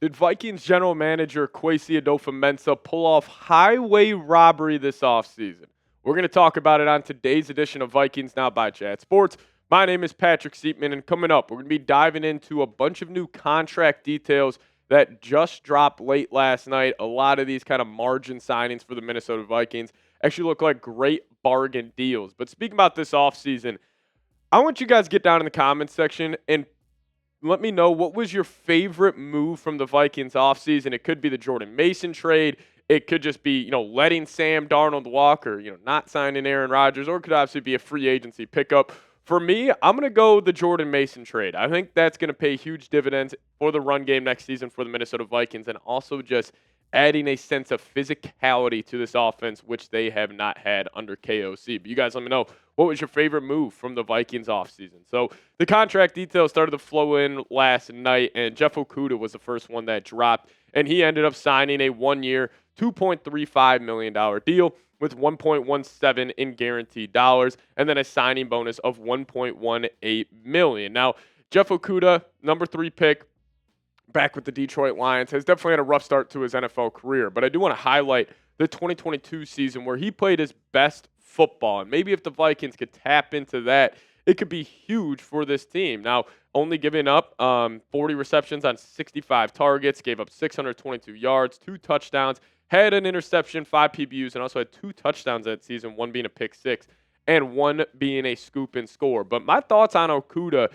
Did Vikings general manager Kwesi Adofo-Mensah pull off highway robbery this offseason? We're going to talk about it on today's edition of Vikings Now by Chat Sports. My name is Patrick Siepman, and coming up, we're going to be diving into a bunch of new contract details that just dropped late last night. A lot of these kind of margin signings for the Minnesota Vikings actually look like great bargain deals. But speaking about this offseason, I want you guys to get down in the comments section and let me know what was your favorite move from the Vikings offseason. It could be the Jordan Mason trade. It could just be, letting Sam Darnold walk or, not signing Aaron Rodgers, or it could obviously be a free agency pickup. For me, I'm going to go the Jordan Mason trade. I think that's going to pay huge dividends for the run game next season for the Minnesota Vikings, and also just adding a sense of physicality to this offense, which they have not had under KOC. But you guys let me know, what was your favorite move from the Vikings offseason? So the contract details started to flow in last night, and Jeff Okudah was the first one that dropped, and he ended up signing a one-year, $2.35 million deal with $1.17 in guaranteed dollars, and then a signing bonus of $1.18 million. Now, Jeff Okudah, number 3 pick, back with the Detroit Lions, has definitely had a rough start to his NFL career. But I do want to highlight the 2022 season where he played his best football. And maybe if the Vikings could tap into that, it could be huge for this team. Now, only giving up 40 receptions on 65 targets, gave up 622 yards, 2 touchdowns, had an interception, 5 PBUs, and also had 2 touchdowns that season, 1 being a pick 6 and 1 being a scoop and score. But my thoughts on Okudah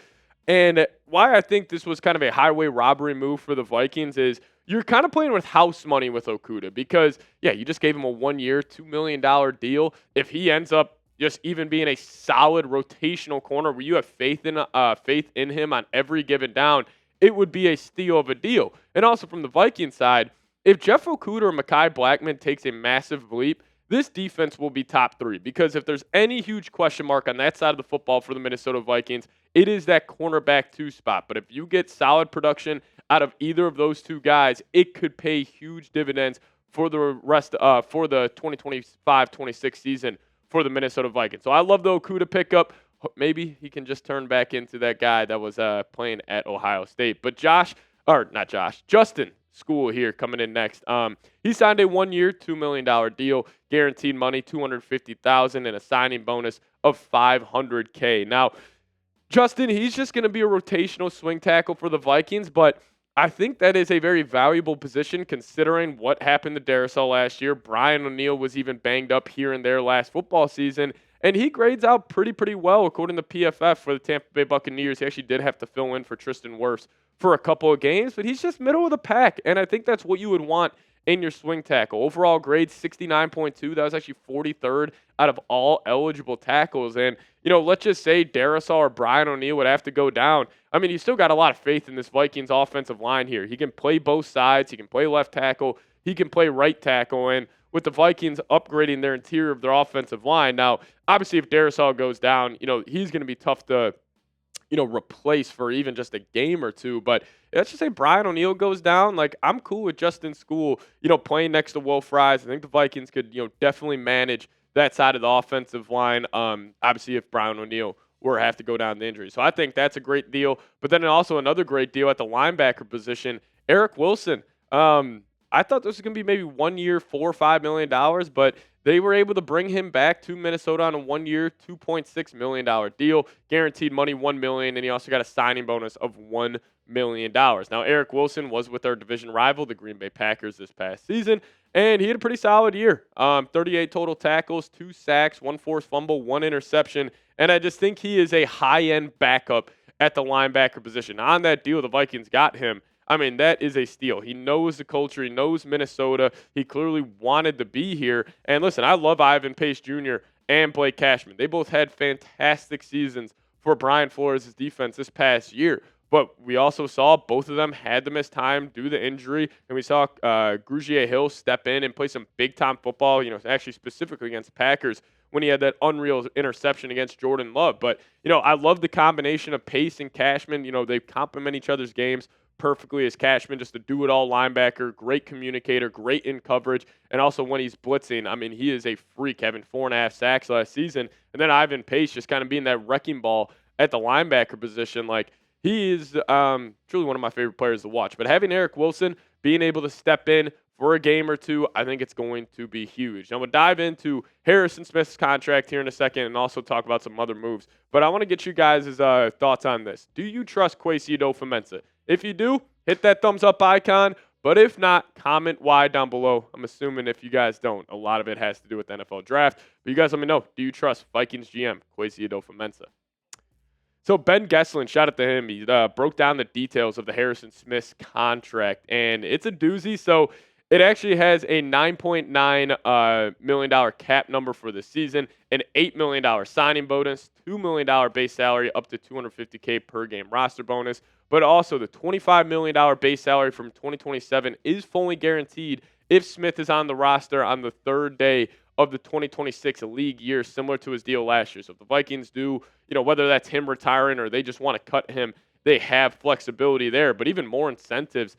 and why I think this was kind of a highway robbery move for the Vikings is you're kind of playing with house money with Okudah because, you just gave him a one-year, $2 million deal. If he ends up just even being a solid rotational corner where you have faith in him on every given down, it would be a steal of a deal. And also from the Vikings side, if Jeff Okudah or Mekhi Blackmon takes a massive leap, this defense will be top 3 because if there's any huge question mark on that side of the football for the Minnesota Vikings, it is that cornerback 2 spot. But if you get solid production out of either of those 2 guys, it could pay huge dividends for the rest for the 2025-26 season for the Minnesota Vikings. So I love the Okudah pickup. Maybe he can just turn back into that guy that was playing at Ohio State. But Justin School here coming in next. He signed a one-year, $2 million deal, guaranteed money, $250,000, and a signing bonus of $500K. Now, Justin, he's just going to be a rotational swing tackle for the Vikings, but I think that is a very valuable position considering what happened to Darrisaw last year. Brian O'Neill was even banged up here and there last football season, and he grades out pretty well according to PFF for the Tampa Bay Buccaneers. He actually did have to fill in for Tristan Wirfs for a couple of games, but he's just middle of the pack, and I think that's what you would want in your swing tackle. Overall grade 69.2. That was actually 43rd out of all eligible tackles. And, let's just say Darrisaw or Brian O'Neill would have to go down. I mean, you still got a lot of faith in this Vikings offensive line here. He can play both sides. He can play left tackle. He can play right tackle. And with the Vikings upgrading their interior of their offensive line, now, obviously, if Darrisaw goes down, he's going to be tough to replace for even just a game or 2. But let's just say Brian O'Neill goes down. Like, I'm cool with Justin School, playing next to Will Fries. I think the Vikings could, definitely manage that side of the offensive line. Obviously, if Brian O'Neill were to have to go down the injury. So I think that's a great deal. But then also another great deal at the linebacker position, Eric Wilson. I thought this was going to be maybe 1 year, $4 or $5 million, but they were able to bring him back to Minnesota on a 1 year, $2.6 million deal, guaranteed money $1 million, and he also got a signing bonus of $1 million. Now, Eric Wilson was with our division rival, the Green Bay Packers, this past season, and he had a pretty solid year. 38 total tackles, 2 sacks, 1 forced fumble, 1 interception, and I just think he is a high-end backup at the linebacker position. On that deal, the Vikings got him. I mean, that is a steal. He knows the culture. He knows Minnesota. He clearly wanted to be here. And listen, I love Ivan Pace Jr. and Blake Cashman. They both had fantastic seasons for Brian Flores' defense this past year. But we also saw both of them had to miss time due to the injury. And we saw Grugier Hill step in and play some big-time football, actually specifically against the Packers when he had that unreal interception against Jordan Love. But, I love the combination of Pace and Cashman. They complement each other's games perfectly as Cashman, just a do-it-all linebacker, great communicator, great in coverage, and also when he's blitzing, I mean, he is a freak, having 4.5 sacks last season. And then Ivan Pace just kind of being that wrecking ball at the linebacker position. Like, he is truly one of my favorite players to watch. But having Eric Wilson being able to step in for a game or two, I think it's going to be huge. Now, we'll dive into Harrison Smith's contract here in a second and also talk about some other moves. But I want to get you guys' thoughts on this. Do you trust Kwesi Adofo-Mensah? If you do, hit that thumbs up icon. But if not, comment why down below. I'm assuming if you guys don't, a lot of it has to do with the NFL draft. But you guys let me know. Do you trust Vikings GM Kwesi Adofo-Mensah? So Ben Gesslin, shout out to him. He broke down the details of the Harrison Smith's contract, and it's a doozy. So it actually has a $9.9 million cap number for the season, an $8 million signing bonus, $2 million base salary, up to $250K per game roster bonus. But also the $25 million base salary from 2027 is fully guaranteed if Smith is on the roster on the third day of the 2026 league year, similar to his deal last year. So if the Vikings do, whether that's him retiring or they just want to cut him, they have flexibility there. But even more incentives,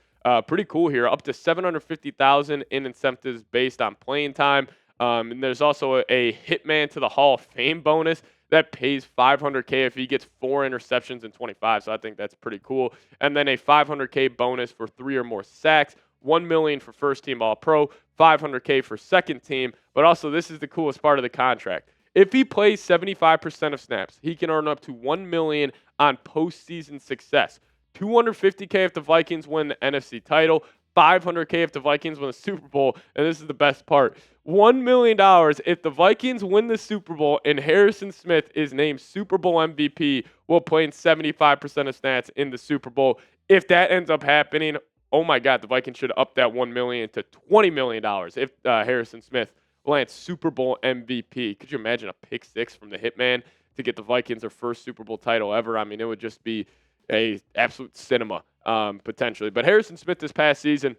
pretty cool here, up to $750,000 in incentives based on playing time. And there's also a hitman to the Hall of Fame bonus that pays $500K if he gets 4 interceptions in 25. So I think that's pretty cool. And then a $500K bonus for 3 or more sacks, $1 million for first team All-Pro, $500K for second team. But also, this is the coolest part of the contract. If he plays 75% of snaps, he can earn up to $1 million on postseason success. $250K if the Vikings win the NFC title, $500K if the Vikings win the Super Bowl, and this is the best part. $1 million if the Vikings win the Super Bowl and Harrison Smith is named Super Bowl MVP while playing 75% of snaps in the Super Bowl. If that ends up happening, oh my God, the Vikings should up that $1 million to $20 million if Harrison Smith lands Super Bowl MVP. Could you imagine a pick six from the Hitman to get the Vikings their first Super Bowl title ever? I mean, it would just be a absolute cinema potentially. But Harrison Smith this past season,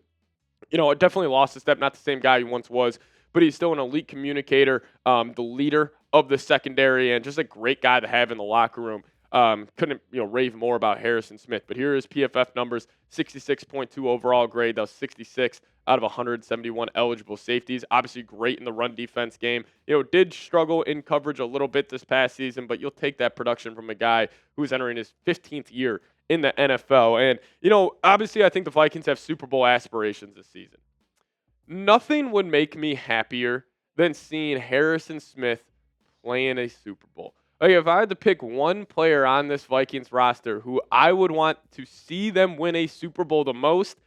definitely lost a step. Not the same guy he once was, but he's still an elite communicator, the leader of the secondary, and just a great guy to have in the locker room. Couldn't rave more about Harrison Smith. But here is PFF numbers: 66.2 overall grade. That was 66 out of 171 eligible safeties. Obviously great in the run defense game. Did struggle in coverage a little bit this past season, but you'll take that production from a guy who's entering his 15th year in the NFL. And, obviously I think the Vikings have Super Bowl aspirations this season. Nothing would make me happier than seeing Harrison Smith play in a Super Bowl. Like, if I had to pick one player on this Vikings roster who I would want to see them win a Super Bowl the most,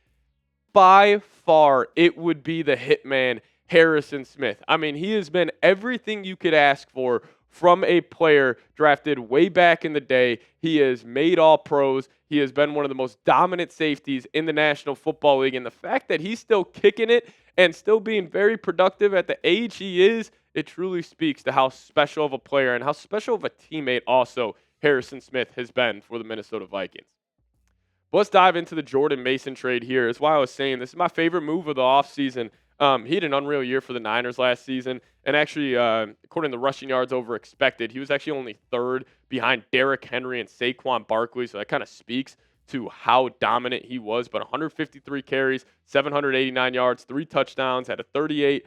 by far, it would be the hitman, Harrison Smith. I mean, he has been everything you could ask for from a player drafted way back in the day. He has made all pros. He has been one of the most dominant safeties in the National Football League. And the fact that he's still kicking it and still being very productive at the age he is, it truly speaks to how special of a player and how special of a teammate also Harrison Smith has been for the Minnesota Vikings. But let's dive into the Jordan Mason trade here. That's why I was saying this is my favorite move of the offseason. He had an unreal year for the Niners last season. And actually, according to the rushing yards over expected, he was actually only third behind Derrick Henry and Saquon Barkley. So that kind of speaks to how dominant he was. But 153 carries, 789 yards, 3 touchdowns, had a 38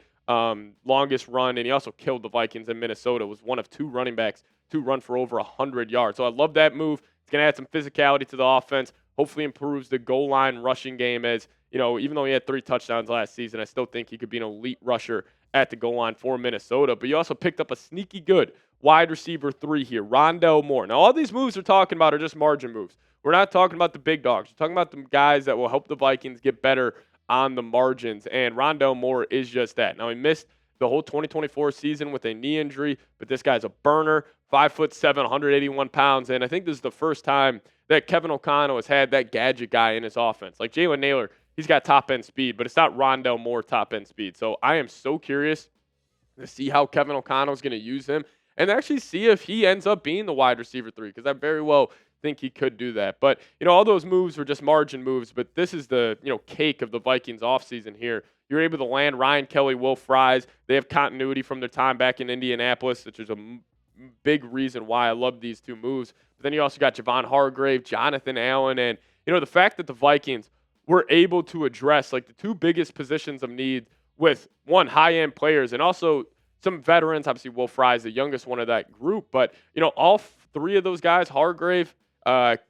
longest run. And he also killed the Vikings in Minnesota. Was one of 2 running backs to run for over 100 yards. So I love that move. It's going to add some physicality to the offense. Hopefully improves the goal line rushing game as, even though he had 3 touchdowns last season, I still think he could be an elite rusher at the goal line for Minnesota. But you also picked up a sneaky good wide receiver 3 here, Rondale Moore. Now, all these moves we're talking about are just margin moves. We're not talking about the big dogs. We're talking about the guys that will help the Vikings get better on the margins. And Rondale Moore is just that. Now, he missed the whole 2024 season with a knee injury, but this guy's a burner, 5'7", 181 pounds. And I think this is the first time that Kevin O'Connell has had that gadget guy in his offense. Like Jalen Nailor, he's got top-end speed, but it's not Rondale Moore top-end speed. So I am so curious to see how Kevin O'Connell is going to use him and actually see if he ends up being the wide receiver 3, because I very well think he could do that. But, all those moves were just margin moves, but this is the, cake of the Vikings offseason here. You're able to land Ryan Kelly, Will Fries. They have continuity from their time back in Indianapolis, which is a big reason why I love these 2 moves. But then you also got Javon Hargrave, Jonathan Allen, and, the fact that the Vikings were able to address, like, the 2 biggest positions of need with, one, high-end players and also some veterans. Obviously, Will Fries, the youngest one of that group. But, all 3 of those guys, Hargrave,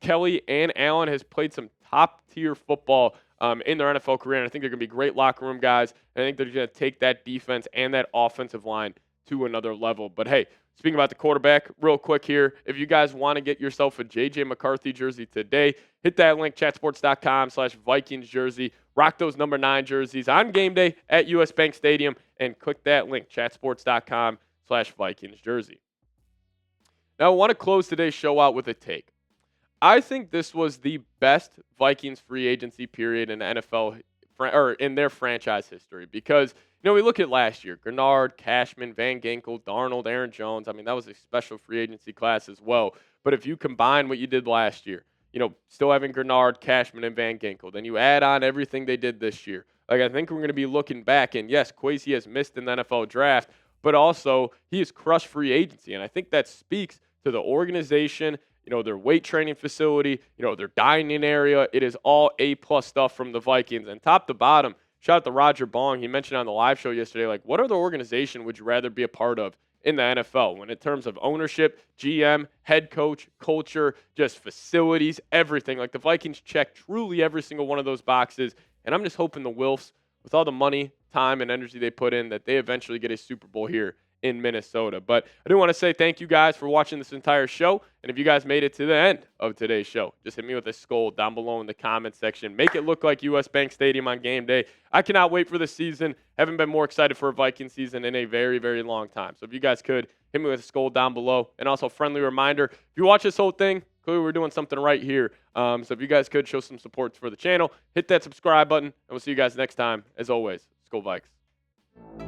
Kelly and Allen has played some top-tier football in their NFL career, and I think they're going to be great locker room guys. And I think they're going to take that defense and that offensive line to another level. But hey, speaking about the quarterback, real quick here, if you guys want to get yourself a J.J. McCarthy jersey today, hit that link, chatsports.com/Vikings jersey. Rock those number 9 jerseys on game day at US Bank Stadium, and click that link, chatsports.com/Vikings jersey. Now, I want to close today's show out with a take. I think this was the best Vikings free agency period in NFL or in their franchise history because, we look at last year, Grenard, Cashman, Van Ginkel, Darnold, Aaron Jones. I mean, that was a special free agency class as well. But if you combine what you did last year, still having Grenard, Cashman, and Van Ginkel, then you add on everything they did this year. Like, I think we're going to be looking back, and yes, Kwesi has missed in the NFL draft, but also he has crushed free agency. And I think that speaks to the organization, their weight training facility, their dining area. It is all A-plus stuff from the Vikings. And top to bottom, shout out to Roger Bong. He mentioned on the live show yesterday, like, what other organization would you rather be a part of in the NFL when in terms of ownership, GM, head coach, culture, just facilities, everything? Like, the Vikings check truly every single one of those boxes. And I'm just hoping the Wilfs, with all the money, time, and energy they put in, that they eventually get a Super Bowl here in Minnesota. But I do want to say thank you guys for watching this entire show. And if you guys made it to the end of today's show, just hit me with a skull down below in the comments section. Make it look like US Bank Stadium on game day. I cannot wait for the season. Haven't been more excited for a Viking season in a very, very long time. So if you guys could, hit me with a skull down below. And also, friendly reminder, if you watch this whole thing, clearly we're doing something right here. So if you guys could show some support for the channel, hit that subscribe button, and we'll see you guys next time. As always, Skol Vikes.